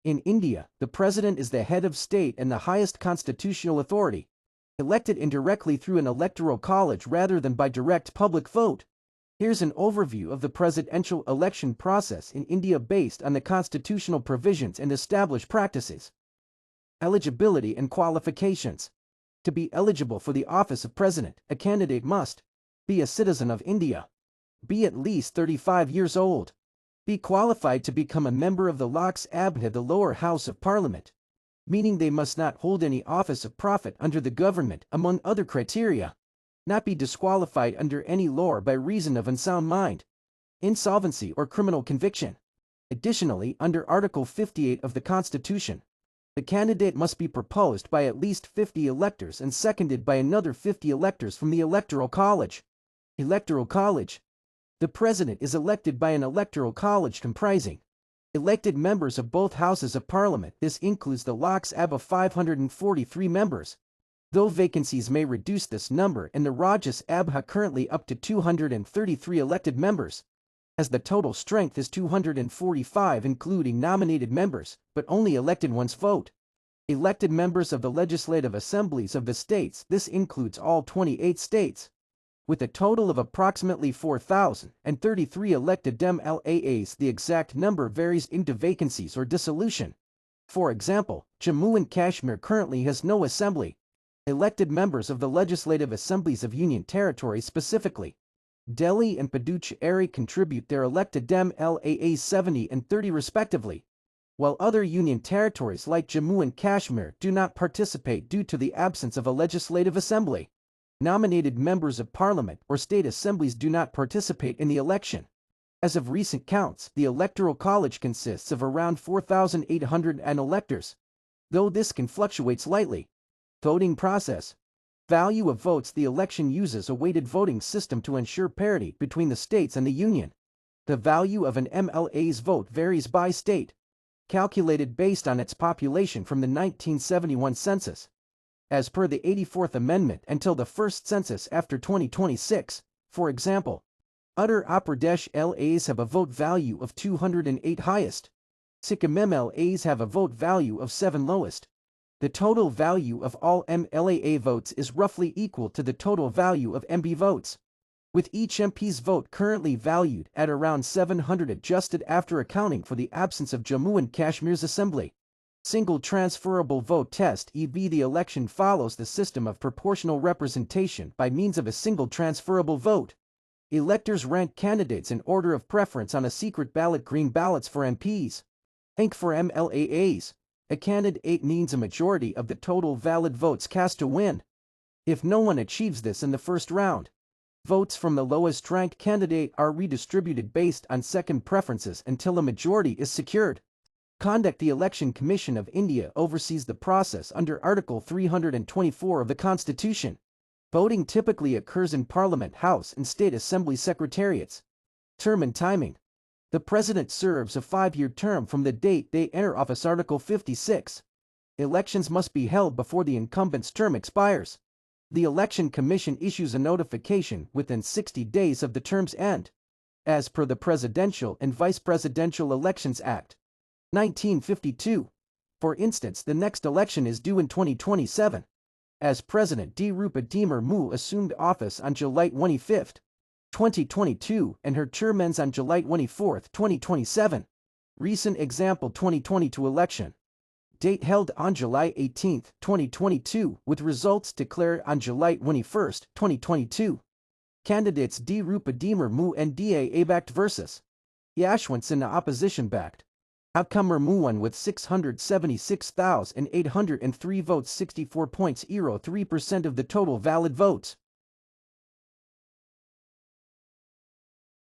In India, the president is the head of state and the highest constitutional authority, elected indirectly through an electoral college rather than by direct public vote. Here's an overview of the presidential election process in India based on the constitutional provisions and established practices. Eligibility and qualifications. To be eligible for the office of president, a candidate must be a citizen of India, be at least 35 years old, be qualified to become a member of the Lok Sabha, the lower house of parliament, meaning they must not hold any office of profit under the government, among other criteria, not be disqualified under any law by reason of unsound mind, insolvency or criminal conviction. Additionally, under Article 58 of the Constitution, the candidate must be proposed by at least 50 electors and seconded by another 50 electors from the Electoral College. Electoral College. The president is elected by an electoral college comprising elected members of both houses of parliament. This includes the Lok Sabha 543 members, though vacancies may reduce this number, and the Rajya Sabha currently up to 233 elected members, as the total strength is 245 including nominated members, but only elected ones vote. Elected members of the legislative assemblies of the states. This includes all 28 states, with a total of approximately 4,033 elected MLAs. The exact number varies into vacancies or dissolution. For example, Jammu and Kashmir currently has no assembly. Elected members of the legislative assemblies of Union Territory, specifically Delhi and Puducherry, contribute their elected MLAs 70 and 30 respectively, while other Union Territories like Jammu and Kashmir do not participate due to the absence of a legislative assembly. Nominated members of parliament or state assemblies do not participate in the election. As of recent counts, the Electoral College consists of around 4,800 electors, though this can fluctuate slightly. Voting process. Value of votes. The election uses a weighted voting system to ensure parity between the states and the union. The value of an MLA's vote varies by state, calculated based on its population from the 1971 census. As per the 84th Amendment until the first census after 2026, for example, Uttar Pradesh LAs have a vote value of 208 highest. Sikkim MLAs have a vote value of 7 lowest. The total value of all MLA votes is roughly equal to the total value of MP votes, with each MP's vote currently valued at around 700 adjusted after accounting for the absence of Jammu and Kashmir's assembly. Single transferable vote test. The election follows the system of proportional representation by means of a single transferable vote. Electors rank candidates in order of preference on a secret ballot. Green ballots for MPs. Pink for MLAs. A candidate needs a majority of the total valid votes cast to win. If no one achieves this in the first round, votes from the lowest ranked candidate are redistributed based on second preferences until a majority is secured. Conduct. The Election Commission of India oversees the process under Article 324 of the Constitution. Voting typically occurs in Parliament House and State Assembly Secretariats. Term and timing. The President serves a 5-year term from the date they enter office. Article 56. Elections must be held before the incumbent's term expires. The Election Commission issues a notification within 60 days of the term's end, as per the Presidential and Vice Presidential Elections Act, 1952. For instance, the next election is due in 2027, as President Draupadi Murmu assumed office on July 25, 2022, and her term ends on July 24, 2027. Recent example: 2022 election. Date held on July 18, 2022, with results declared on July 21, 2022. Candidates: Draupadi Murmu NDA backed versus Yashwant Sinha opposition backed. Outcome: Murmu won with 676,803 votes, 64.03% of the total valid votes.